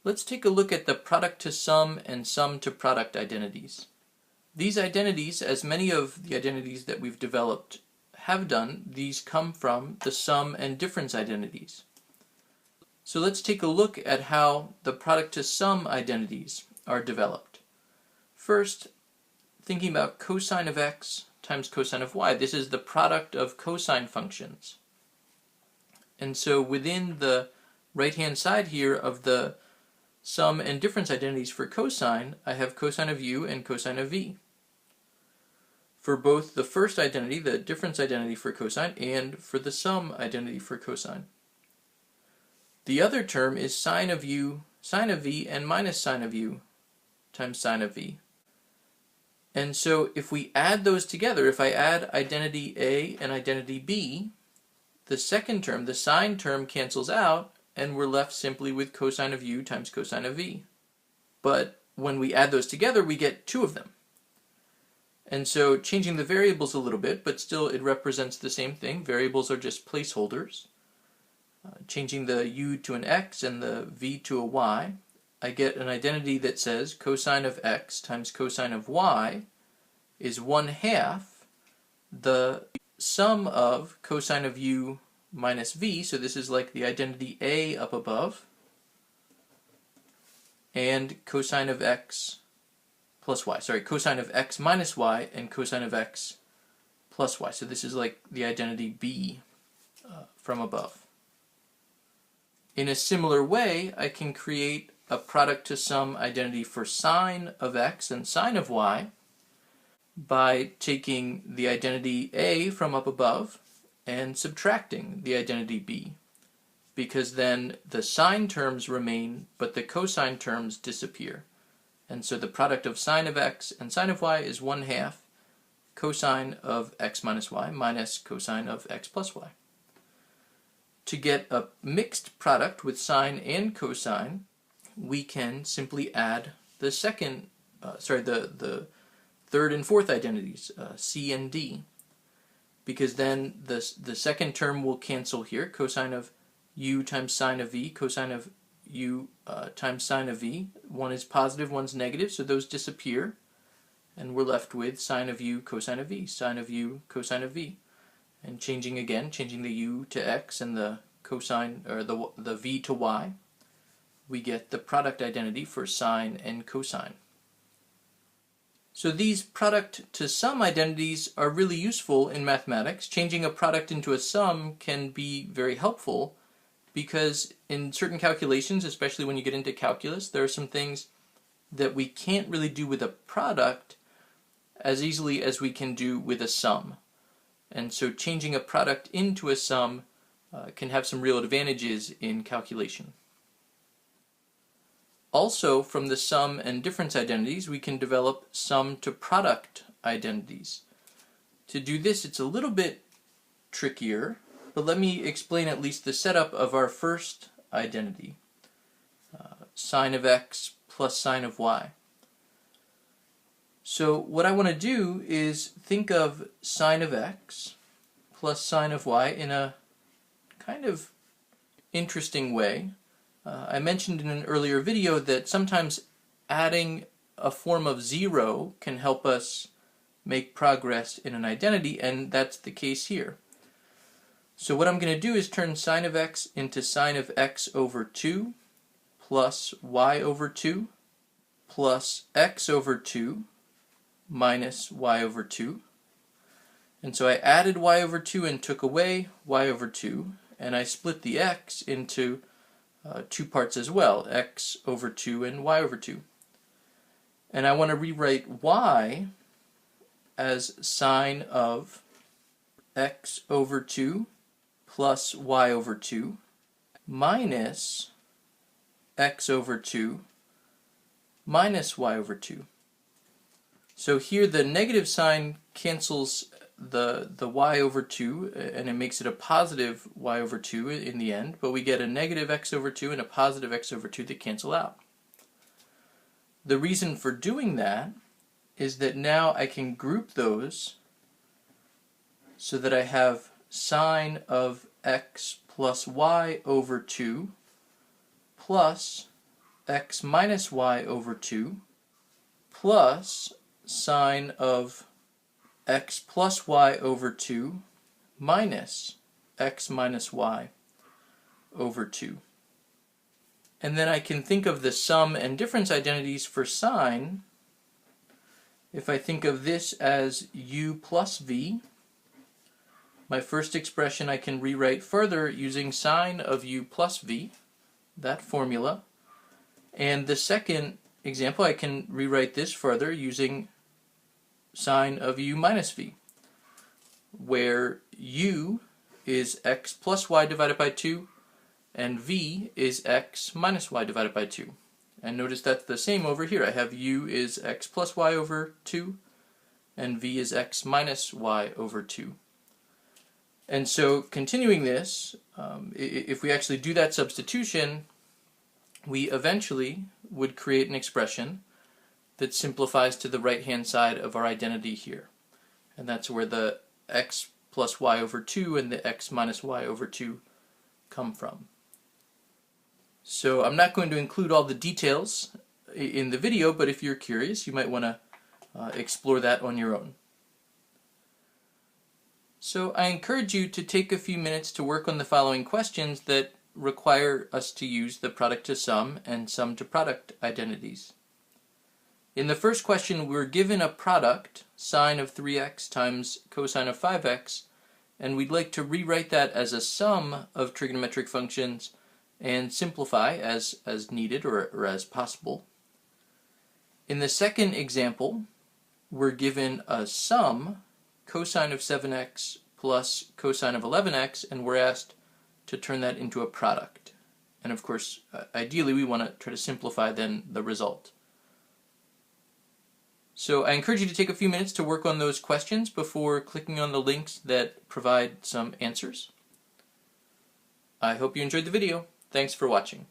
Let's take a look at the product to sum and sum to product identities. These identities, as many of the identities that we've developed have done, these come from the sum and difference identities. So let's take a look at how the product to sum identities are developed. First, thinking about cosine of x times cosine of y. This is the product of cosine functions. And so within the right-hand side here of the sum and difference identities for cosine, I have cosine of u and cosine of v. For both the first identity, the difference identity for cosine, and for the sum identity for cosine. The other term is sine of u, sine of v, and minus sine of u times sine of v. And so if we add those together, if I add identity A and identity B, the second term, the sine term, cancels out, and we're left simply with cosine of u times cosine of v. But when we add those together, we get two of them. And so changing the variables a little bit, but still it represents the same thing. Variables are just placeholders. Changing the u to an x and the v to a y, I get an identity that says cosine of x times cosine of y is 1/2 the sum of cosine of u minus v, so this is like the identity A up above, and cosine of x plus y. Sorry, cosine of x minus y and cosine of x plus y. So this is like the identity B from above. In a similar way, I can create a product to sum identity for sine of x and sine of y by taking the identity A from up above and subtracting the identity B, because then the sine terms remain but the cosine terms disappear. And so the product of sine of x and sine of y is 1/2 cosine of x minus y minus cosine of x plus y. To get a mixed product with sine and cosine, we can simply add the the third and fourth identities, C and D, because then the second term will cancel here, cosine of u times sine of v, cosine of u times sine of v. One is positive, one's negative, so those disappear, and we're left with sine of u cosine of v, sine of u cosine of v. And changing the u to x and the cosine, or the v to y, we get the product identity for sine and cosine. So these product to sum identities are really useful in mathematics. Changing a product into a sum can be very helpful because in certain calculations, especially when you get into calculus, there are some things that we can't really do with a product as easily as we can do with a sum. And so changing a product into a sum can have some real advantages in calculation. Also, from the sum and difference identities, we can develop sum to product identities. To do this, it's a little bit trickier, but let me explain at least the setup of our first identity, sine of x plus sine of y. So what I want to do is think of sine of x plus sine of y in a kind of interesting way. I mentioned in an earlier video that sometimes adding a form of 0 can help us make progress in an identity, and that's the case here. So what I'm going to do is turn sine of x into sine of x over 2 plus y over 2 plus x over 2 minus y over 2. And so I added y over 2 and took away y over 2, and I split the x into two parts as well, x over 2 and y over 2. And I want to rewrite y as sine of x over 2 plus y over 2 minus x over 2 minus y over 2. So here the negative sign cancels the y over 2, and it makes it a positive y over 2 in the end, but we get a negative x over 2 and a positive x over 2 that cancel out. The reason for doing that is that now I can group those so that I have sine of x plus y over 2 plus x minus y over 2 plus sine of x plus y over 2 minus x minus y over 2. And then I can think of the sum and difference identities for sine. If I think of this as u plus v, my first expression I can rewrite further using sine of u plus v, that formula. And the second example, I can rewrite this further using sine of u minus v, where u is x plus y divided by 2, and v is x minus y divided by 2. And notice that's the same over here. I have u is x plus y over 2, and v is x minus y over 2. And so continuing this, if we actually do that substitution, we eventually would create an expression that simplifies to the right-hand side of our identity here. And that's where the x plus y over 2 and the x minus y over 2 come from. So I'm not going to include all the details in the video, but if you're curious, you might want to explore that on your own. So I encourage you to take a few minutes to work on the following questions that require us to use the product to sum and sum to product identities. In the first question, we're given a product, sine of 3x times cosine of 5x, and we'd like to rewrite that as a sum of trigonometric functions and simplify as needed or as possible. In the second example, we're given a sum, cosine of 7x plus cosine of 11x, and we're asked to turn that into a product. And of course, ideally we want to try to simplify then the result. So I encourage you to take a few minutes to work on those questions before clicking on the links that provide some answers. I hope you enjoyed the video. Thanks for watching.